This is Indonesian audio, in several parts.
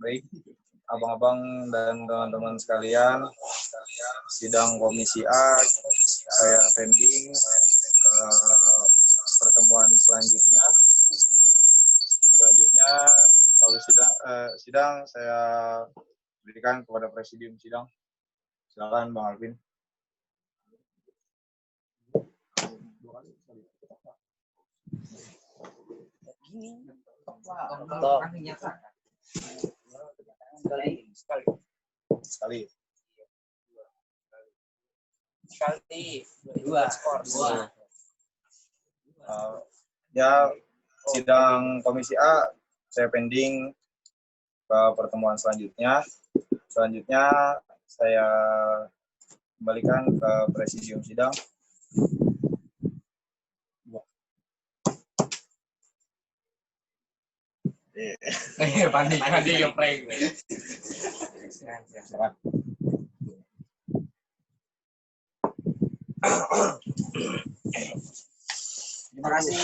Baik, abang-abang dan teman-teman sekalian, sidang Komisi A saya pending ke pertemuan selanjutnya. Kalau sidang saya berikan kepada presidium sidang. Silakan Bang Alvin. Sekali. Dua. Ya, sidang Komisi A saya pending ke pertemuan selanjutnya. Selanjutnya saya kembalikan ke presidium sidang. Panik geprek. Terima kasih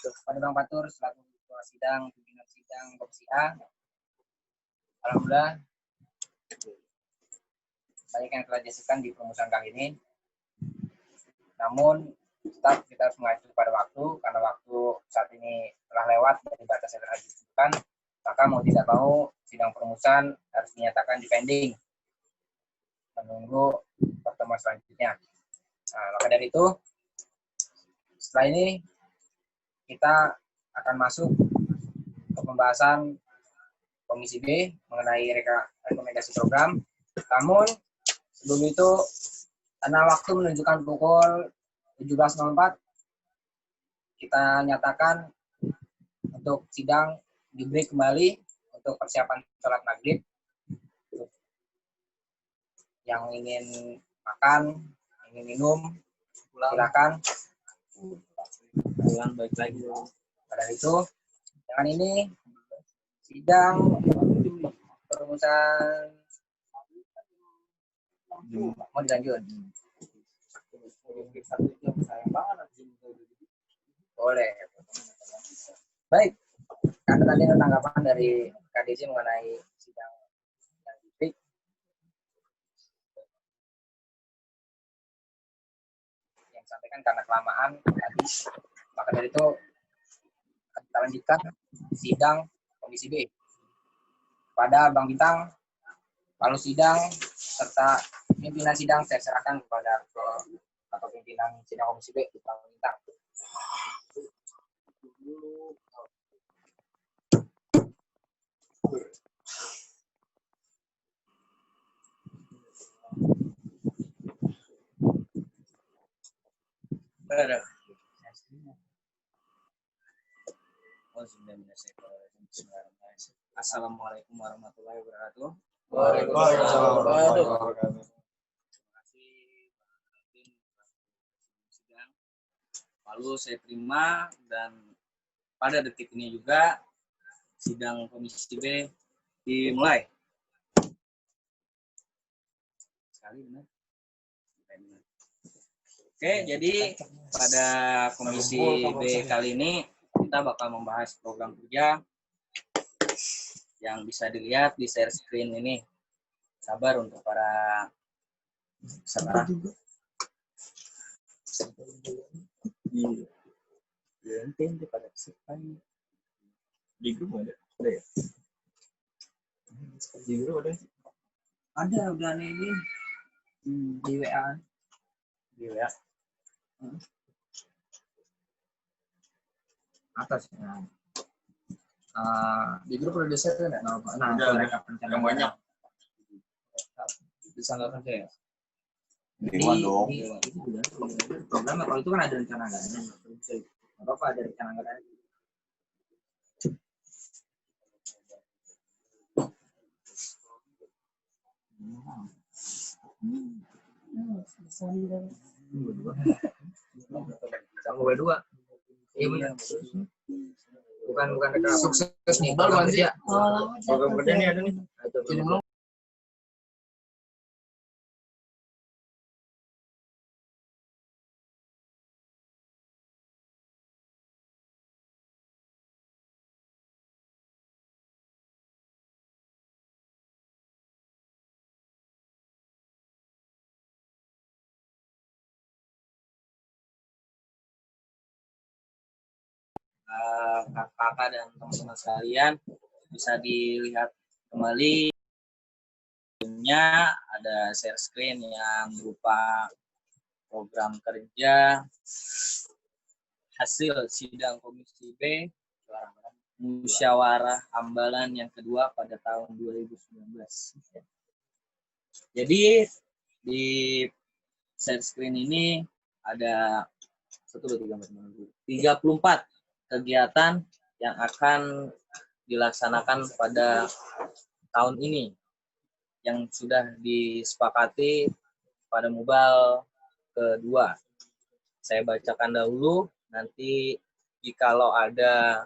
kepada Bang Fatur selaku ketua sidang, pimpinan sidang Komisi A. Alhamdulillah banyak yang telah dihasilkan di perumusan kali ini. Namun tetap kita harus mengacu pada waktu karena waktu saat ini telah lewat dari batas yang telah ditentukan. Maka mau tidak mau sidang perumusan harus dinyatakan dipending menunggu pertemuan selanjutnya. Nah, maka dari itu setelah ini kita akan masuk ke pembahasan Komisi B mengenai rekomendasi program. Namun sebelum itu, karena waktu menunjukkan pukul 17.04, kita nyatakan untuk sidang di-break kembali untuk persiapan sholat maghrib. Yang ingin makan, ingin minum, silakan. Pulang baik lagi. Pada itu, dengan ini sidang perumusan mau dilanjut. Boleh. Baik, karena tadi ada tanggapan dari KDC mengenai sidang yang diberi. Yang disampaikan karena kelamaan tadi, maka dari itu kita lanjutkan sidang Komisi B. Pada Bang Bintang, kalau sidang serta pimpinan sidang saya serahkan kepada atau pimpinan sidang Komisi B, Bang Bintang. Assalamualaikum warahmatullahi wabarakatuh. Waalaikumsalam warahmatullahi wabarakatuh. Terima kasih Bang Alvin sidang. Lalu saya terima dan pada detik ini juga sidang Komisi B dimulai. Sekali benar. Oke, jadi pada Komisi B kali ini kita bakal membahas program kerja yang bisa dilihat di share screen ini. Sabar untuk para peserta. Nanti pada peserta di grup ada ya? Di grup ada udah ini di WA. Di WA. Atas. Di grup udah di-share kan ya? Nah, Yang banyak. Disanggakan saya. Dewan dong. Programnya kalau itu kan ada rencana anggarannya. Nggak apa-apa ada rencana anggarannya. Sama dua. Iya benar. Bukan rekam sukses nih. Program kerja. Program kerja nih ada nih. kakak-kakak dan teman-teman sekalian bisa dilihat kembali. Ada share screen yang berupa program kerja hasil sidang Komisi B Musyawarah Ambalan yang kedua pada tahun 2019. Jadi di share screen ini ada 34 kegiatan yang akan dilaksanakan pada tahun ini yang sudah disepakati pada Mubal kedua. Saya bacakan dahulu, nanti jikalau ada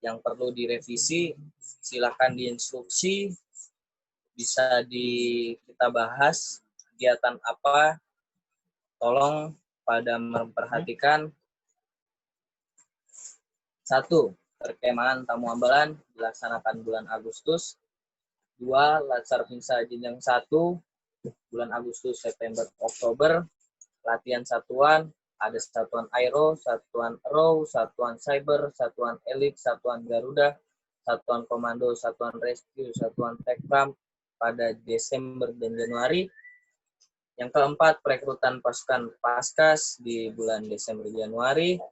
yang perlu direvisi, silakan diinstruksi, bisa kita bahas kegiatan apa, tolong pada memperhatikan. 1. Perkemahan tamu ambalan dilaksanakan bulan Agustus. 2. Latsar Pinsa jenjang 1 bulan Agustus, September, Oktober. Latihan satuan, ada satuan Aero, satuan Row, satuan Cyber, satuan Elit, satuan Garuda, satuan Komando, satuan Rescue, satuan Tekram pada Desember dan Januari. Yang keempat, perekrutan pasukan Paskas di bulan Desember Januari.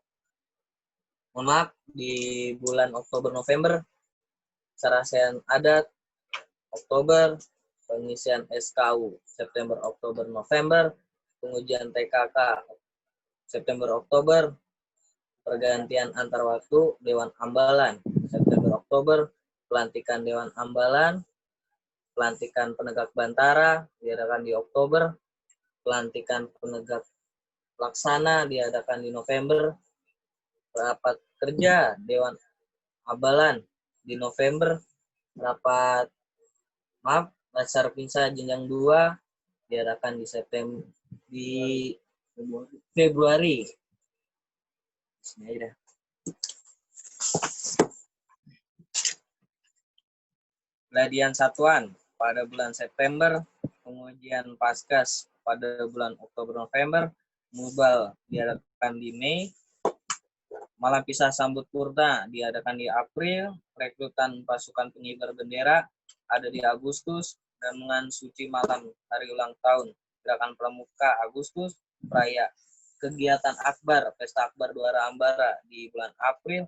Di bulan Oktober-November, Sarasehan Adat, Oktober, pengisian SKU, September-Oktober-November, pengujian TKK, September-Oktober, pergantian antar waktu Dewan Ambalan, September-Oktober, pelantikan Dewan Ambalan, pelantikan penegak Bantara diadakan di Oktober, pelantikan penegak Pelaksana diadakan di November, rapat kerja Dewan Ambalan di November, Latsar Pinsa jenjang 2 diadakan di Februari. Pelatihan satuan pada bulan September, pengujian Paskas pada bulan Oktober-November, Mubal diadakan di Mei, Malam Pisah Sambut Purna diadakan di April, rekrutan pasukan pengibar bendera ada di Agustus, Gabungan Suci Malam Hari Ulang Tahun Gerakan Pramuka Agustus, Raya Kegiatan Akbar, Pesta Akbar Duara Ambara di bulan April,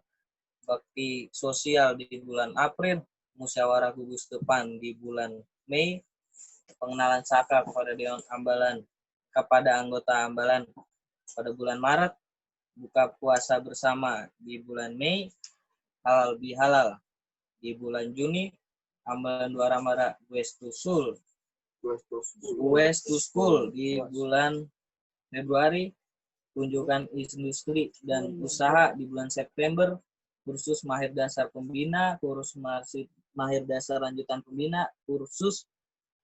Bakti Sosial di bulan April, Musyawarah Gugus Depan di bulan Mei, pengenalan saka kepada Dewan Ambalan kepada anggota Ambalan pada bulan Maret, buka puasa bersama di bulan Mei, halal bihalal di bulan Juni, Ambalan Duara Ambara West to School di bulan Februari, kunjungan industri dan usaha di bulan September, kursus mahir dasar pembina, kursus mahir dasar lanjutan pembina, kursus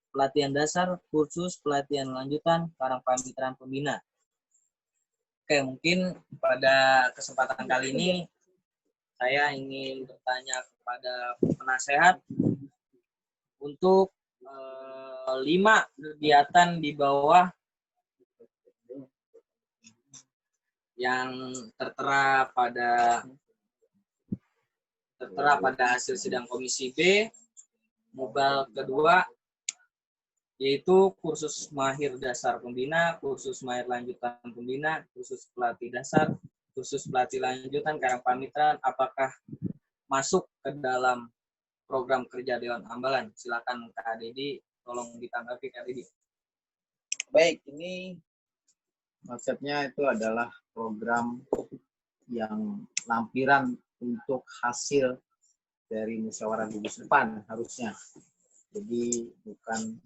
pelatihan dasar, kursus pelatihan lanjutan, karang pamitraan pembina. Oke, mungkin pada kesempatan kali ini saya ingin bertanya kepada penasehat untuk 5 kegiatan di bawah yang tertera pada hasil sidang Komisi B Mubal kedua, yaitu kursus mahir dasar pembina, kursus mahir lanjutan pembina, kursus pelatih dasar, kursus pelatih lanjutan, karang pamitraan, apakah masuk ke dalam program kerja Dewan Ambalan? Silakan Kak Dedi, tolong ditanggapi Kak Dedi. Baik, ini konsepnya itu adalah program yang lampiran untuk hasil dari musyawarah gugus depan harusnya. Jadi bukan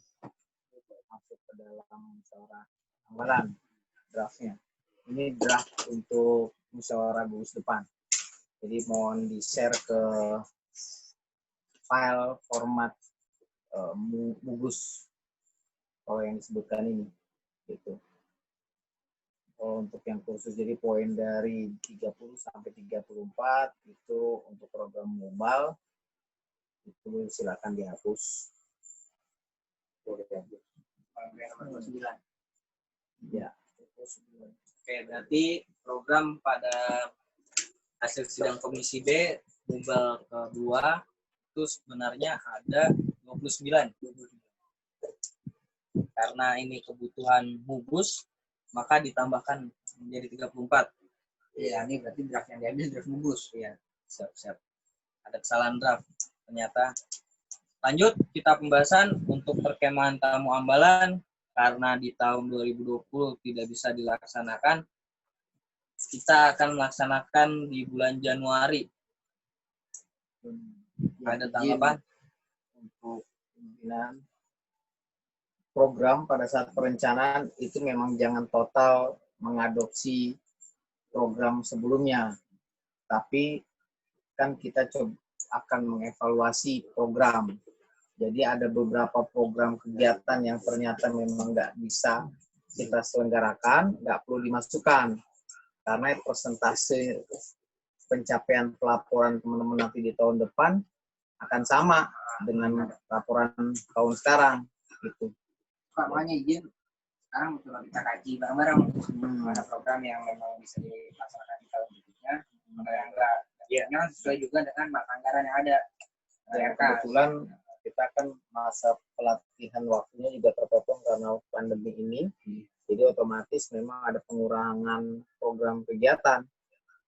masuk ke dalam musyawarah ambalan draftnya. Ini draft untuk musyawarah gugus depan. Jadi mohon di-share ke file format Mugus kalau yang disebutkan ini. Gitu. Untuk yang kursus, jadi poin dari 30 sampai 34 itu untuk program Mubal, itu silakan dihapus. Ya. Oke, berarti program pada hasil sidang Komisi B Mubal kedua itu sebenarnya ada 29. Karena ini kebutuhan Mubus, maka ditambahkan menjadi 34. Iya, ini berarti draft yang diambil draft Mubus. Iya, siap-siap. Ada kesalahan draft ternyata. Lanjut, kita pembahasan untuk perkemahan tamu ambalan. Karena di tahun 2020 tidak bisa dilaksanakan, kita akan melaksanakan di bulan Januari. Ada tanggapan? Untuk pimpinan program pada saat perencanaan itu memang jangan total mengadopsi program sebelumnya, tapi kan kita akan mengevaluasi program. Jadi ada beberapa program kegiatan yang ternyata memang nggak bisa kita selenggarakan, nggak perlu dimasukkan. Karena persentase pencapaian pelaporan teman-teman nanti di tahun depan akan sama dengan laporan tahun sekarang. Gitu. Pak, makanya izin sekarang coba kita kaji bareng-bareng mana program yang memang bisa dilaksanakan di tahun berikutnya, mana yang enggak. Ya, sesuai juga dengan mata anggaran yang ada. Dan kebetulan kita kan masa pelatihan waktunya juga terpotong karena pandemi ini, jadi otomatis memang ada pengurangan program kegiatan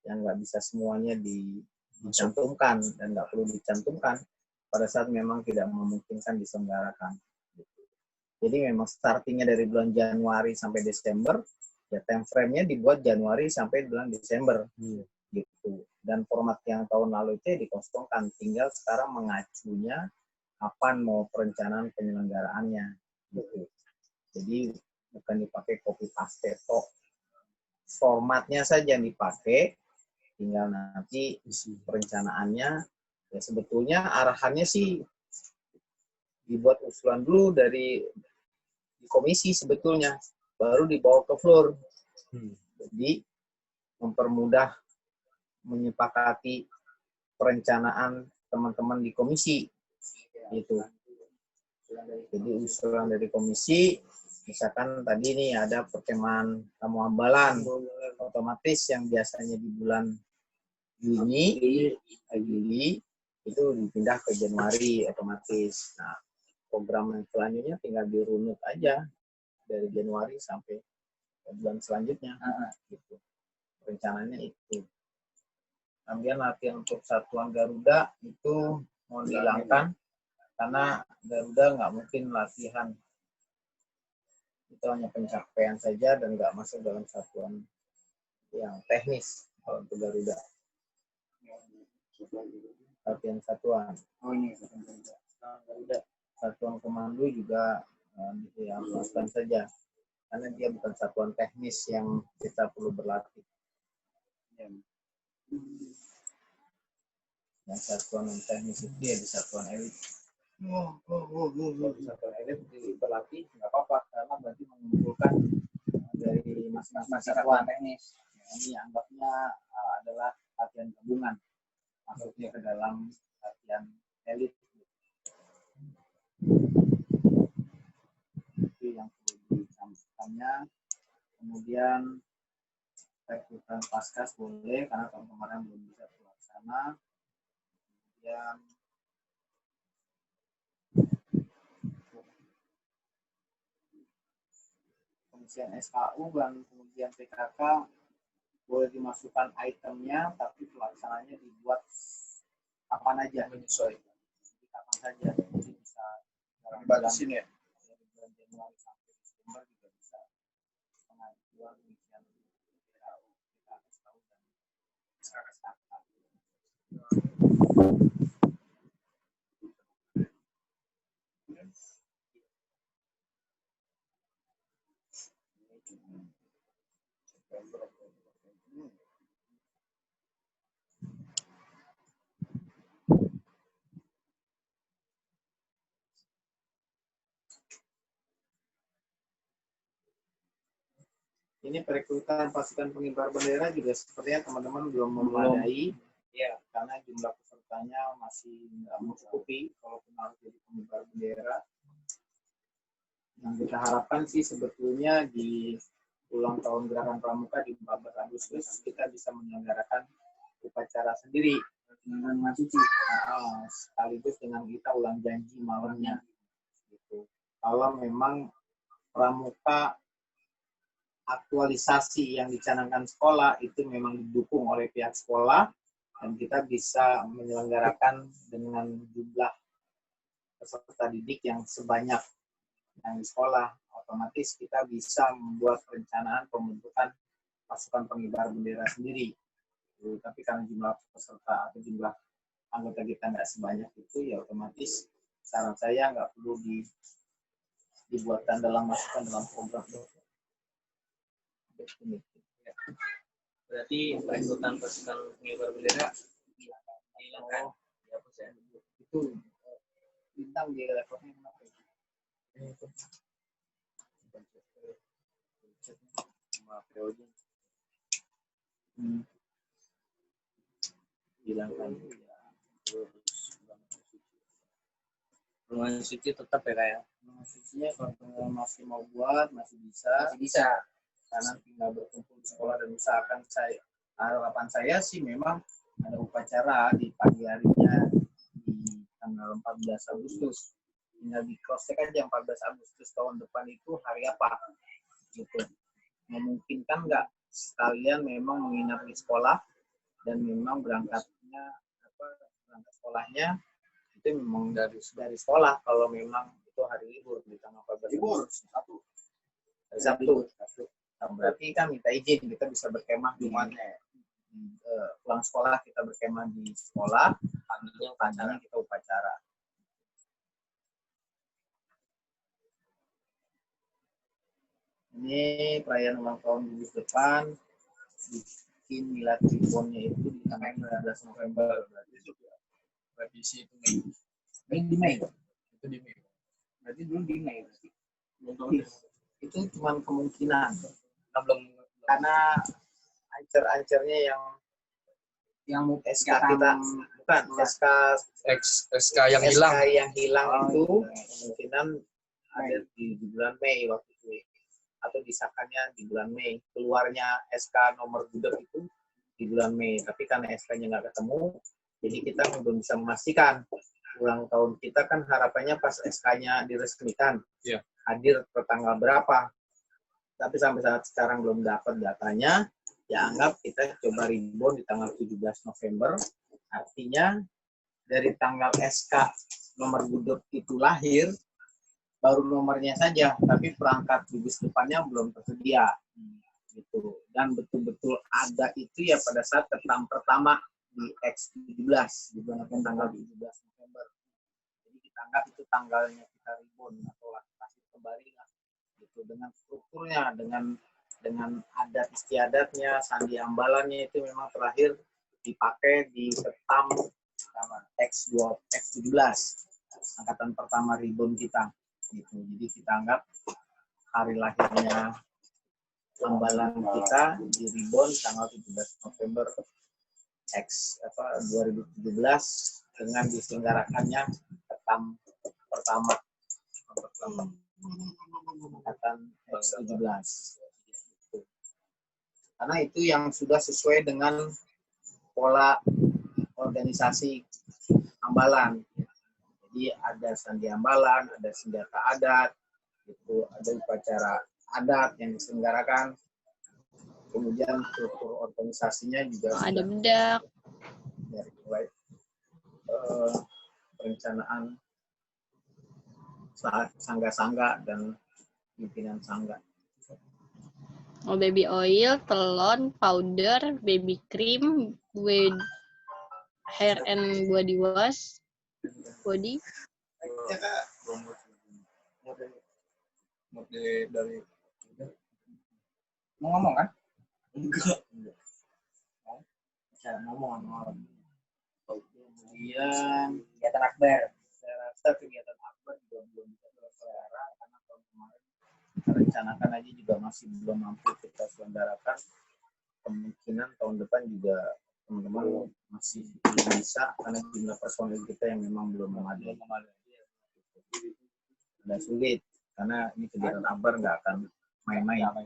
yang nggak bisa semuanya dicantumkan dan nggak perlu dicantumkan pada saat memang tidak memungkinkan diselenggarakan. Jadi memang startingnya dari bulan Januari sampai Desember, ya time frame-nya dibuat Januari sampai bulan Desember. Gitu. Dan format yang tahun lalu itu dikosongkan, tinggal sekarang mengacunya kapan mau perencanaan penyelenggaraannya. Gitu. Jadi bukan dipakai copy paste toh. Formatnya saja yang dipakai, tinggal nanti perencanaannya. Ya sebetulnya arahannya sih dibuat usulan dulu dari komisi sebetulnya, baru dibawa ke floor. Jadi mempermudah menyepakati perencanaan teman-teman di komisi. Gitu. Jadi usulan dari komisi, misalkan tadi nih ada perkemahan tamu ambalan, otomatis yang biasanya di bulan Juli itu dipindah ke Januari otomatis. Nah, program yang selanjutnya tinggal dirunut aja dari Januari sampai bulan selanjutnya. Gitu. Rencananya itu. Kemudian latihan untuk satuan Garuda itu mau dihilangkan karena Garuda nggak mungkin latihan. Itu hanya pencapaian saja dan nggak masuk dalam satuan yang teknis kalau untuk Garuda. Latihan satuan. Oh ini Garuda. Satuan komando juga dihapuskan saja karena dia bukan satuan teknis yang kita perlu berlatih. Yang satuan teknis itu dia di satuan elit. Di satuan elit berlatih nggak apa-apa karena berarti mengumpulkan dari masing-masing satuan teknis. Ini anggapnya adalah latihan gabungan, masuknya ke dalam latihan elit. Itu yang perlu disampaikannya. Kemudian rekrutan paskas boleh karena tahun kemarin belum bisa terlaksana. Kemudian pengisian SKU dan kemudian PKK boleh dimasukkan itemnya, tapi pelaksananya dibuat kapan aja, menyesuaikan. Jadi kapan saja, jadi bisa Dibatasin ya? dari bulan Januari sampai Desember juga bisa pengajuan pengisian SKU dan SKK. Ini perekrutan pasukan pengibar bendera juga sepertinya teman-teman belum memadai, ya karena jumlah pesertanya masih nggak mencukupi kalaupun harus jadi pengibar bendera. Yang kita harapkan sih sebetulnya di ulang tahun Gerakan Pramuka di 14 Agustus kita bisa menyelenggarakan upacara sendiri dengan suci, sekaligus dengan kita ulang janji malamnya. Gitu. Kalau memang pramuka aktualisasi yang dicanangkan sekolah itu memang didukung oleh pihak sekolah dan kita bisa menyelenggarakan dengan jumlah peserta didik yang sebanyak yang di sekolah, otomatis kita bisa membuat perencanaan pembentukan pasukan pengibar bendera sendiri. Tapi karena jumlah peserta atau jumlah anggota kita nggak sebanyak itu, ya otomatis saran saya nggak perlu dibuatkan dalam masukan dalam program. Berarti perekrutan pasukan pengibar bendera dihilangkan. Dihapus ya. Itu bintang di levelnya kenapa itu? Hilangkan. Ruangan suci tetap ya kayak. Ruangan sucinya kalau masih mau buat masih bisa. Masih bisa. Karena tinggal berkumpul di sekolah dan usahakan harapan saya sih memang ada upacara di pagi harinya di tanggal 14 Agustus. Tinggal di cross check aja 14 Agustus tahun depan itu hari apa gitu. Memungkinkan nggak sekalian memang menginap di sekolah dan memang berangkat sekolahnya itu memang dari sekolah kalau memang itu hari libur di tanggal 14 libur Sabtu. Nah, berarti kan minta izin kita bisa berkemah di pulang sekolah kita berkemah di sekolah, paginya kita upacara. Ini perayaan ulang tahun gugus depan, bikin milad ribonnya itu di tanggal 19 November. Berarti juga revisi itu Mei. Di Mei. Itu di Mei. Berarti dulu di Mei. Itu cuma kemungkinan. Karena ancer-ancernya yang SK kita bukan SK yang hilang itu kemungkinan ada di bulan Mei waktu itu atau disahkannya di bulan Mei, keluarnya SK nomor gudeg itu di bulan Mei, tapi karena SK-nya nggak ketemu jadi kita belum bisa memastikan ulang tahun kita kan harapannya pas SK-nya diresmikan hadir per tanggal berapa, tapi sampai saat sekarang belum dapat datanya. Ya anggap kita coba ribon di tanggal 17 November, artinya dari tanggal SK nomor gudeg itu lahir, baru nomornya saja, tapi perangkat gugus depannya belum tersedia. Gitu. Dan betul-betul ada itu ya pada saat ketam pertama di X17, digunakan tanggal 17 November. Jadi kita anggap itu tanggalnya kita ribon atau kasih kembali lah. Gitu. Dengan strukturnya, dengan adat istiadatnya, sandi ambalannya itu memang terakhir dipakai di ketam X17, angkatan pertama ribon kita. Gitu. Jadi kita anggap hari lahirnya ambalan kita di ribon tanggal 17 November 2017 dengan diselenggarakannya ketam pertama angkatan X17. Karena itu yang sudah sesuai dengan pola organisasi ambalan. Jadi ada sandi ambalan, ada senjata adat, itu ada upacara adat yang diselenggarakan. Kemudian struktur organisasinya juga ada bedak. Dari mulai perencanaan sangga-sangga dan pimpinan sangga. Oh, baby oil, telon, powder, baby cream, hair and body wash, body. Dari Mau ngomong kan? enggak. Cara ngomong orang. Kemudian Kegiatan akbar. saya rasa kegiatan akbar juga belum bisa terselenggara karena tahun kemarin kita rencanakan aja juga masih belum mampu kita selenggarakan. Kemungkinan tahun depan juga teman-teman masih belum bisa karena jumlah personil kita yang memang belum memadai. Sudah sulit karena ini kegiatan akbar nggak akan main-main.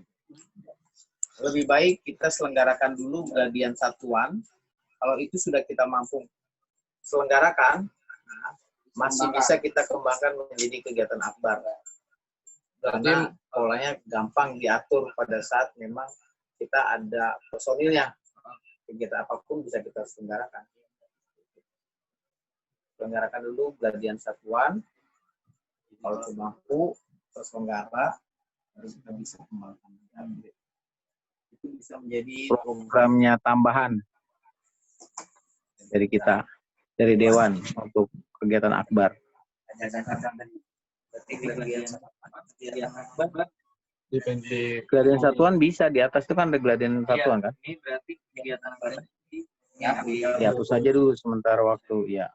Lebih baik kita selenggarakan dulu gladian satuan Kalau itu sudah kita mampu selenggarakan, masih bisa kita kembangkan menjadi kegiatan akbar. Karena polanya gampang diatur pada saat memang kita ada personilnya. Kegiatan apapun bisa kita selenggarakan. Selenggarakan dulu geladian satuan. Kalau mampu terselenggara, baru kita bisa kembangkan. Itu bisa menjadi programnya tambahan dari kita, dari Dewan untuk kegiatan akbar. Geladian satuan bisa di atas itu kan ada geladian satuan kan? Ini berarti kegiatan akbar Dihapus saja dulu sementara waktu ya.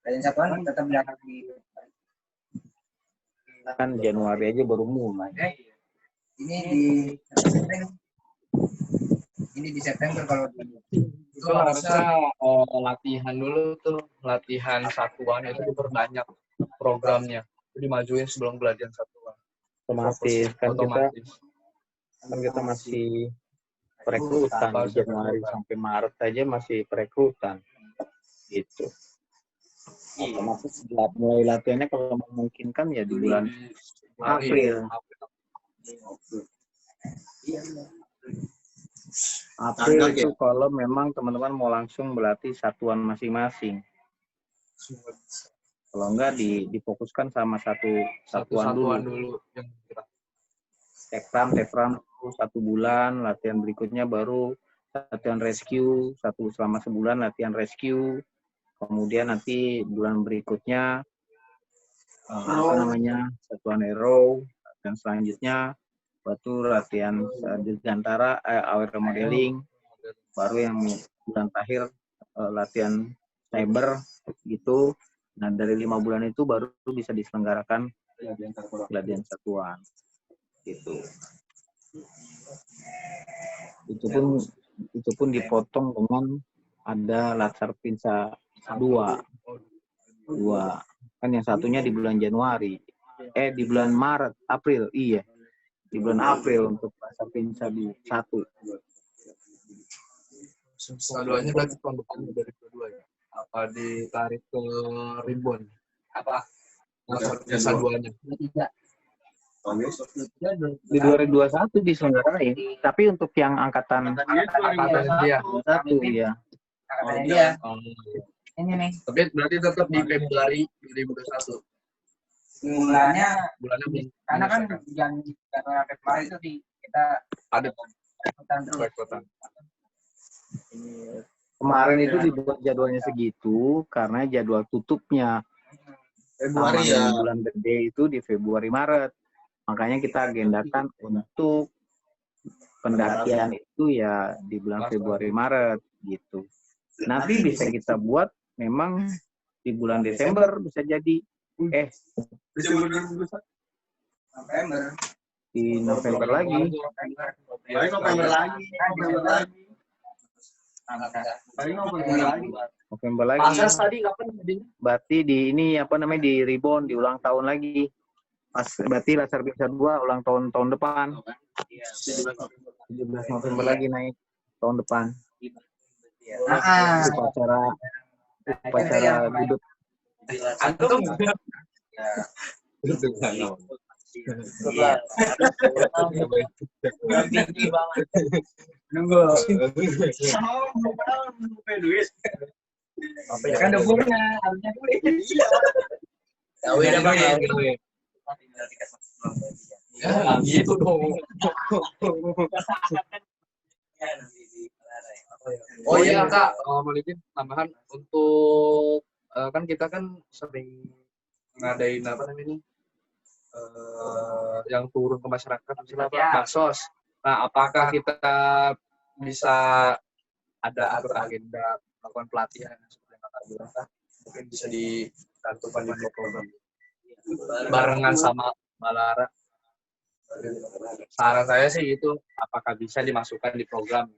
Geladian satuan tetap berangkat di Kan Januari aja baru mulai. ini di September kalau Itu harusnya latihan dulu tuh, latihan satuan itu diperbanyak programnya, itu dimajuin sebelum geladian satuan. Otomatis kan kita masih perekrutan di Januari sampai Maret aja masih perekrutan gitu. Otomatis mulai latihannya kalau memungkinkan ya di bulan April. April itu kalau memang teman-teman mau langsung berlatih satuan masing-masing. Kalau enggak difokuskan sama satuan dulu. Tekram 1 bulan, latihan berikutnya baru latihan rescue, selama sebulan latihan rescue. Kemudian nanti bulan berikutnya satuan hero, dan selanjutnya batu latihan dirgantara, awal modeling, baru yang bulan terakhir latihan cyber gitu. Nah dari 5 bulan itu baru bisa diselenggarakan geladian satuan gitu. Itu pun dipotong dengan ada latsar pinsa 2 kan, yang satunya di bulan Januari, di bulan April, di bulan April untuk latsar pinsa 1. Keduanya berarti tahun depan dari kedua ya? Apa ditarik ke Ribbon? apa? Latsar duanya. Di 2021 diselenggarain, tapi untuk yang angkatan Dia. 1 ya. dia. Ini nih Tapi berarti tetap di Februari 2021. bulannya Bulannya karena kan Januari Februari itu kita ada ikutan terus. rekrutan. Kemarin itu dibuat jadwalnya segitu karena jadwal tutupnya Februari taman ya. bulan gede itu di Februari Maret. Makanya kita agendakan untuk pendakian itu ya di bulan Februari Maret gitu. Nanti bisa kita buat memang di bulan Desember bisa jadi November. di November lagi. November lagi. November lagi. Tadi kapan jadinya? Berarti di di Ribon di ulang tahun lagi. Pas berarti latsar pinsa 2 ulang tahun depan. 17 November lagi naik tahun depan. Upacara duduk. Antum. Nunggu. Kan dapurnya harusnya duit. Ya, gitu dong. Oh iya Kak, Malikin tambahan untuk kan kita kan sering ngadain yang turun ke masyarakat, misalnya Bansos. Nah, apakah kita bisa ada atur agenda melakukan pelatihan seperti yang Kak bilang, mungkin bisa dicantumkan di program barengan sama Malara. Saran saya sih itu, apakah bisa dimasukkan di program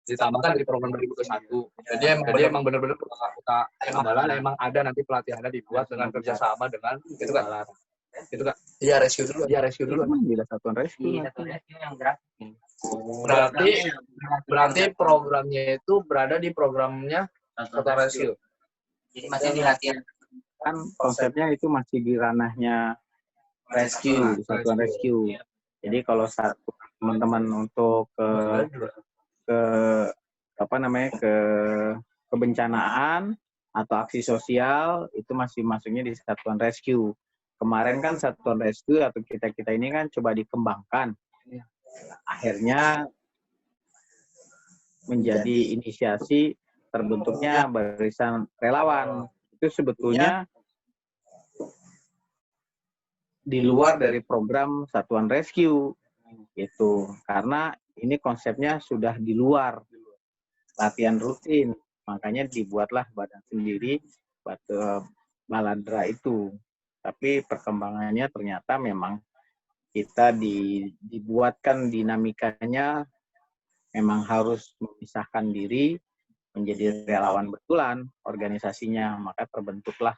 ditambahkan di program 2021. Jadi emang benar-benar kita adalah emang ada nanti pelatihannya dibuat dengan kerjasama dengan Malara. Itu Kak. Iya, rescue dulu. Iya, rescue dulu. Emang di satuan rescue. Di satu rescue yang gratis. Berarti programnya itu berada di programnya Satuan Rescue. Jadi masih di latihan. Kan konsepnya itu masih di ranahnya rescue, di satuan rescue. Jadi kalau satu teman-teman untuk ke apa namanya ke kebencanaan atau aksi sosial itu masih masuknya di satuan rescue. Kemarin kan satuan rescue atau kita ini kan coba dikembangkan. Akhirnya menjadi inisiasi terbentuknya barisan relawan. Itu sebetulnya di luar dari program satuan rescue gitu, karena ini konsepnya sudah di luar latihan rutin, makanya dibuatlah badan sendiri Baladra itu. Tapi perkembangannya ternyata memang kita dibuatkan dinamikanya memang harus memisahkan diri menjadi relawan betulan organisasinya, maka terbentuklah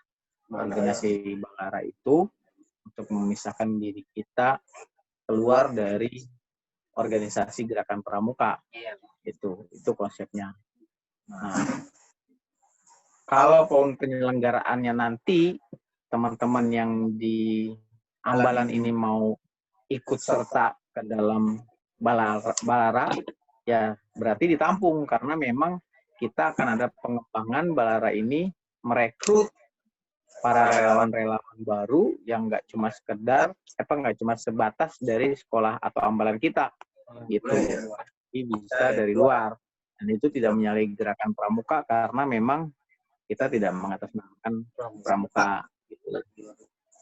organisasi Balara itu untuk memisahkan diri kita keluar dari organisasi Gerakan Pramuka. Itu konsepnya. Nah, kalau penyelenggaraannya nanti teman-teman yang di Ambalan ini mau ikut serta ke dalam Balara, ya berarti ditampung karena memang kita akan ada pengembangan Balara ini merekrut para relawan-relawan baru yang nggak cuma sebatas dari sekolah atau ambalan kita gitu. Jadi bisa dari luar, dan itu tidak menyalahi Gerakan Pramuka karena memang kita tidak mengatasnamakan Pramuka gitu.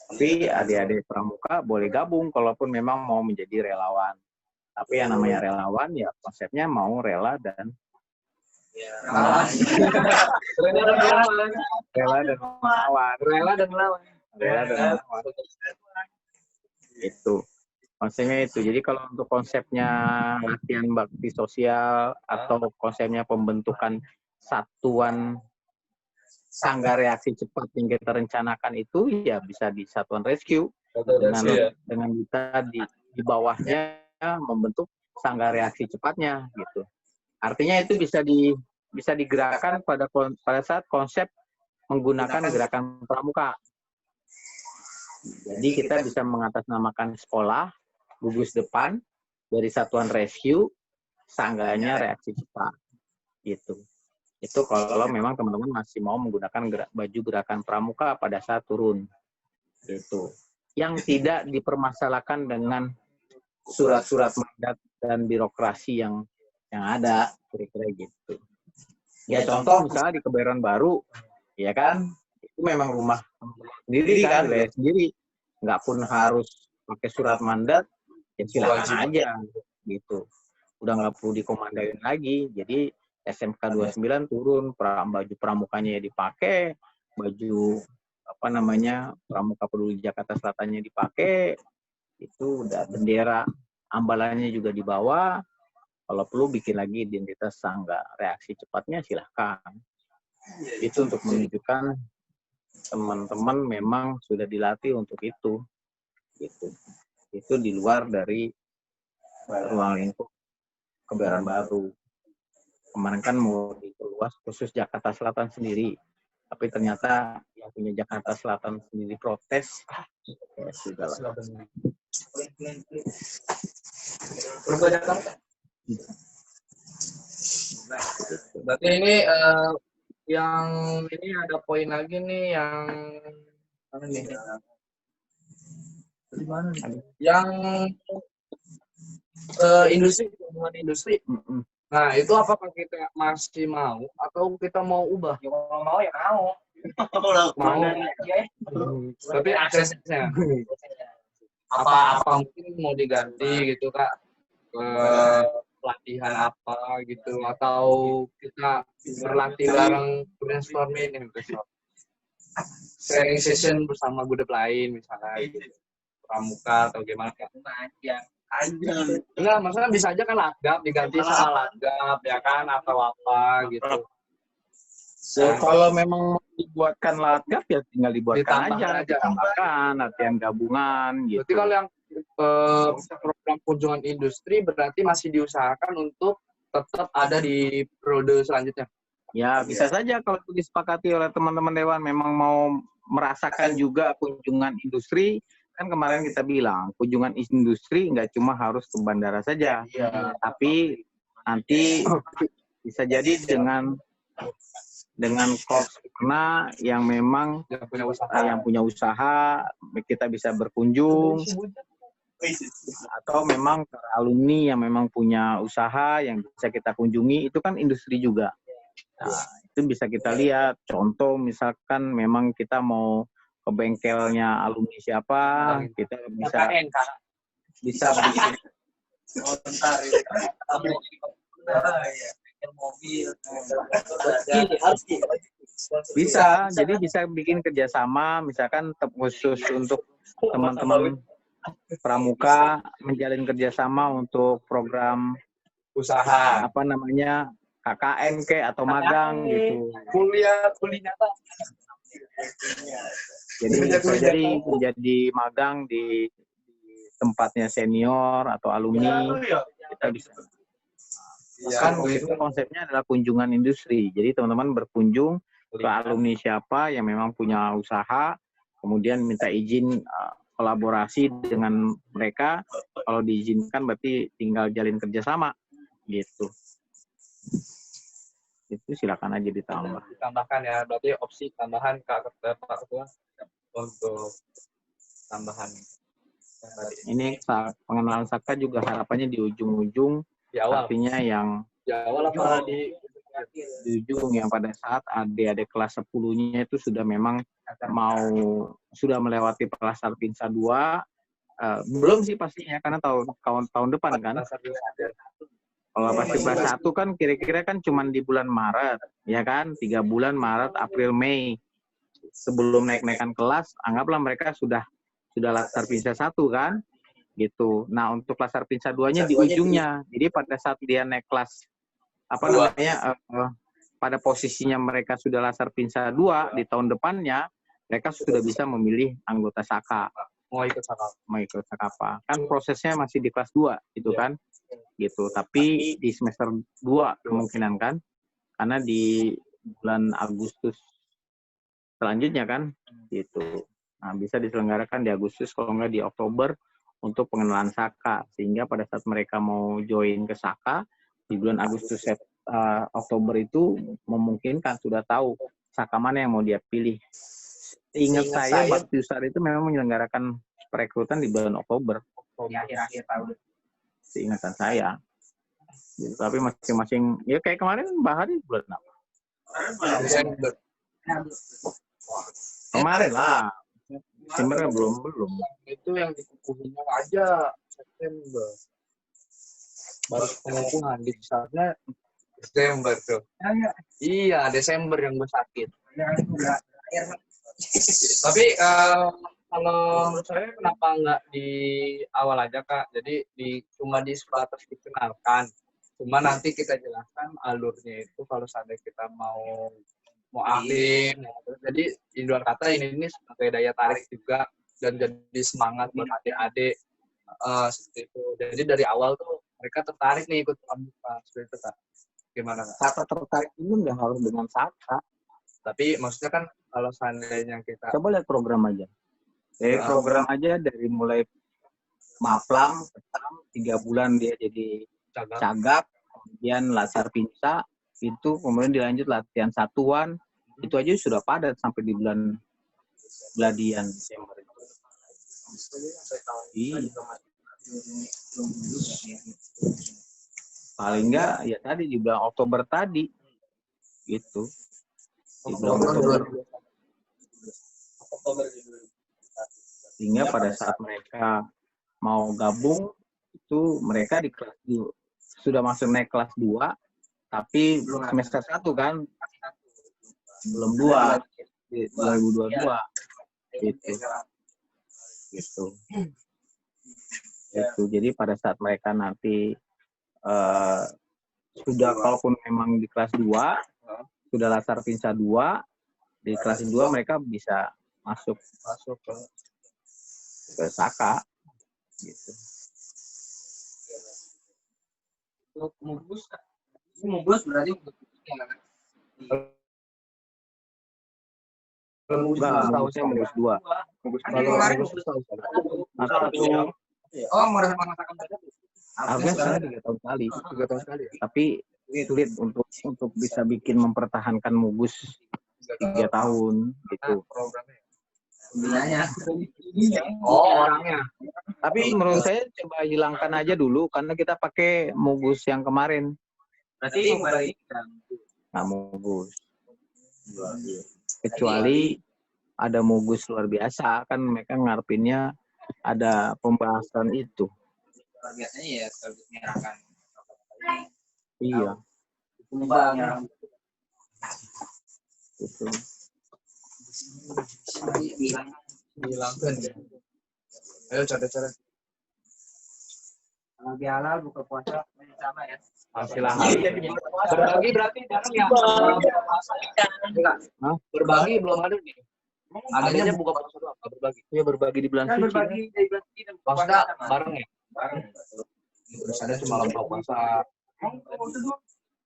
Tapi adik-adik Pramuka boleh gabung kalaupun memang mau menjadi relawan. Tapi yang namanya relawan ya konsepnya mau rela dan melawan. Itu konsepnya itu. Jadi kalau untuk konsepnya latihan bakti sosial atau konsepnya pembentukan satuan sanggar reaksi cepat yang kita rencanakan itu ya bisa di satuan rescue dengan kita di bawahnya membentuk sanggar reaksi cepatnya gitu. Artinya itu bisa digerakkan pada saat konsep menggunakan Gerakan Pramuka. Jadi kita bisa mengatasnamakan sekolah, gugus depan, dari satuan rescue, sanggahnya reaksi cepat. Gitu. Itu kalau memang teman-teman masih mau menggunakan baju Gerakan Pramuka pada saat turun. Gitu. Yang tidak dipermasalahkan dengan surat-surat mandat dan birokrasi yang ada, kira-kira gitu. Ya contoh misalnya di Kebayoran Baru, ya kan, itu memang rumah sendiri kan, wilayah sendiri, nggak pun harus pakai surat mandat, ya silakan aja, gitu. Udah nggak perlu dikomandain lagi, jadi SMK 29 turun, baju pramukanya dipakai, baju Pramuka Peduli Jakarta Selatannya dipakai, itu udah bendera ambalannya juga dibawa. Kalau perlu bikin lagi identitas sangga reaksi cepatnya silahkan. Itu untuk menunjukkan teman-teman memang sudah dilatih untuk itu. Gitu. Itu di luar dari ruang lingkup Kebayoran Baru. Kemarin kan mau diperluas khusus Jakarta Selatan sendiri. Tapi ternyata yang punya Jakarta Selatan sendiri protes. Ya sudah lah. Berarti ini yang ini ada poin lagi nih yang mana nih? Di mana nih? Yang industri, hubungan industri. Nah, itu apakah kita masih mau atau kita mau ubah? Ya, kalau mau ya mau. Mau. Tapi aksesnya apa mungkin mau diganti gitu Kak, pelatihan apa gitu, atau kita berlatih bareng brainstorming gitu, sharing session bersama gudeg lain misalnya gitu. Pramuka atau gimana Kak? Enggak, maksudnya bisa aja kan lagap diganti sama lagap ya kan, atau apa gitu. Ya, kalau memang mau dibuatkan latgab ya tinggal dibuatkan Ditambahkan aja, aja. ditambahkan latihan gabungan gitu. Berarti kalau yang program kunjungan industri berarti masih diusahakan untuk tetap ada di periode selanjutnya. Ya bisa saja kalau itu disepakati oleh teman-teman dewan memang mau merasakan juga kunjungan industri. Kan kemarin kita bilang kunjungan industri nggak cuma harus ke bandara saja, tapi nanti bisa jadi dengan kos karena yang memang yang punya usaha kita bisa berkunjung, atau memang alumni yang memang punya usaha yang bisa kita kunjungi, itu kan industri juga. Nah, itu bisa kita lihat contoh misalkan memang kita mau ke bengkelnya alumni siapa, kita bisa bikin bisa, jadi bisa bikin kerjasama, misalkan khusus untuk teman-teman pramuka menjalin kerjasama untuk program Usaha. apa namanya KKN atau magang gitu. Kuliah nyata. Jadi bisa jadi magang di tempatnya senior atau alumni, kita bisa. Kan itu konsepnya adalah kunjungan industri. Jadi teman-teman berkunjung ke alumni siapa yang memang punya usaha, kemudian minta izin kolaborasi dengan mereka. Kalau diizinkan berarti tinggal jalin kerjasama gitu. Itu silakan aja ditambah. Ditambahkan ya, berarti opsi tambahan Pak Ketua untuk tambahan. Ini pengenalan Saka juga harapannya di ujung-ujung, Di awal. artinya yang Di awal apa di ujung yang pada saat adik-adik kelas 10-nya itu sudah memang sudah melewati Laskar Pinsa 2, belum sih pastinya karena tahun depan kan. Kalau pasti kelas 1 kan kira-kira kan cuma di bulan Maret, ya kan? 3 bulan Maret, April, Mei. Sebelum naik-naikan kelas, anggaplah mereka sudah Laskar Pinsa 1 kan? Gitu. Nah, untuk Laskar Pinsa 2-nya di ujungnya. Jadi pada saat dia naik kelas pada posisinya mereka sudah Laskar Pinsa 2 di tahun depannya, mereka sudah bisa memilih anggota Saka. mau ikut Sakapa. Kan prosesnya masih di kelas 2 gitu kan. Gitu. Tapi di semester 2 kemungkinan kan. Karena di bulan Agustus selanjutnya kan gitu. Nah, bisa diselenggarakan di Agustus kalau nggak di Oktober untuk pengenalan Saka, sehingga pada saat mereka mau join ke Saka di bulan Agustus Oktober itu memungkinkan sudah tahu Saka mana yang mau dia pilih. Ingat saya Baktiusar itu memang menyelenggarakan perekrutan di bulan Oktober. Akhir-akhir tahun. Seingatan saya. Gitu. Tapi masing-masing ya kayak kemarin Bahari bulan apa? Desember. Kemarin lah. Desember belum. Itu yang dikukuhinya aja September. Baru pengukuhan di saatnya Desember tuh. Iya, Desember yang gue sakit. Tapi kalau menurut saya kenapa nggak di awal aja Kak? Jadi cuma di sebatas dikenalkan. Cuma nanti kita jelaskan alurnya itu kalau seandainya kita mau aktif. Jadi di luar kata ini sebagai daya tarik juga dan jadi semangat buat adik-adik seperti itu. Jadi dari awal tuh mereka tertarik nih ikut pramuka seperti itu Kak. Gimana Kak? Kata tertarik ini nggak harus dengan Saka. Tapi maksudnya kan kalau seandainya kita coba lihat program aja. Program aja dari mulai Maplang, 3 bulan dia jadi cagak, kemudian Laskar Pinsa, itu kemudian dilanjut latihan satuan, itu aja sudah padat sampai di bulan Gladian Desember. Paling enggak ya tadi di bulan Oktober tadi gitu. Di bulan Oktober. Sehingga pada saat mereka mau gabung itu mereka di kelas 2 sudah masuk naik kelas 2 tapi semester 1 kan belum 2 di 2022 gitu. Jadi pada saat mereka nanti sudah kalaupun memang di kelas 2 sudah latar Pinsa 2, di kelas 2 mereka bisa masuk ke Saka gitu. Untuk Mubus, ini Mubus berarti Enggak, Mubusnya Mubus 2. oh merasakan Harusnya sekarang 3 tahun sekali. 3 tahun sekali ya. Tapi sulit untuk bisa bikin mempertahankan Mubus 3 tahun gitu. Programnya. pembinaannya. Oh, orangnya. Tapi menurut saya coba hilangkan aja dulu karena kita pakai Mubus yang kemarin. Berarti baik. Nggak Mubus. Kecuali ada Mubus luar biasa, kan mereka ngarepinnya ada pembahasan itu. Biasanya ya kalau menyerahkan Iya, tumbang gitu. Hilangkan ya. Ayo cara-cara. lebih halal buka puasa sama ya. Hasil berbagi berarti jangan ya. Hah? Berbagi belum ada nih. Adanya buka puasa doang, nggak berbagi. Iya, berbagi di bulan Kan suci. berbagi dari bulan suci dan buka puasa Maksudnya sama. bareng ya? Bareng. Terus ada cuma buka puasa.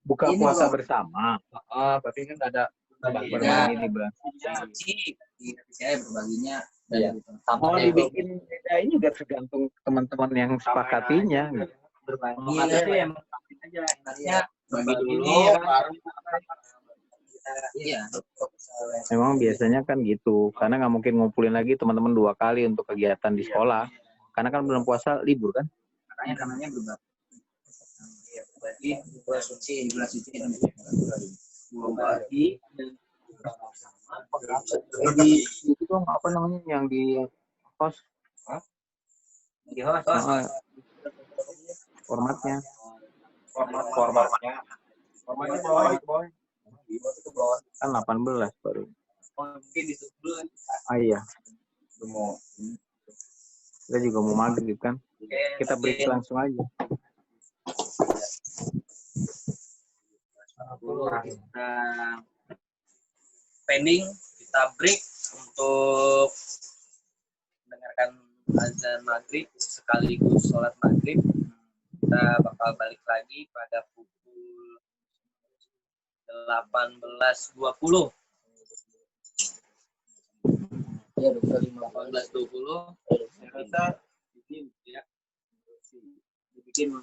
Buka Ini puasa loh. bersama. Tapi kan ada Berbagi di bulan Suci. Saya berbaginya Iya. Mau dibikin beda ini juga tergantung teman-teman yang sepakatinya. Gitu. berbagi Itu ya. emang aja enaknya Bagi dulu ini ya kan. Iya. Memang biasanya kan gitu, karena nggak mungkin ngumpulin lagi teman-teman 2 kali untuk kegiatan di sekolah. Karena kan bulan puasa libur kan. Makanya namanya berbagi. Iya, berbagi bulan suci dan Berbagi Jadi itu dong apa namanya yang di host di host. formatnya. formatnya bawah. Kan 18 baru. Mungkin ditutup dulu kan. Iya. Kita juga mau maghrib kan. Kita break langsung aja. Kita pending, kita break untuk mendengarkan azan maghrib sekaligus sholat maghrib. Kita bakal balik lagi pada pukul 18.20. Iya, 18.20 kita bikin ya, dibikin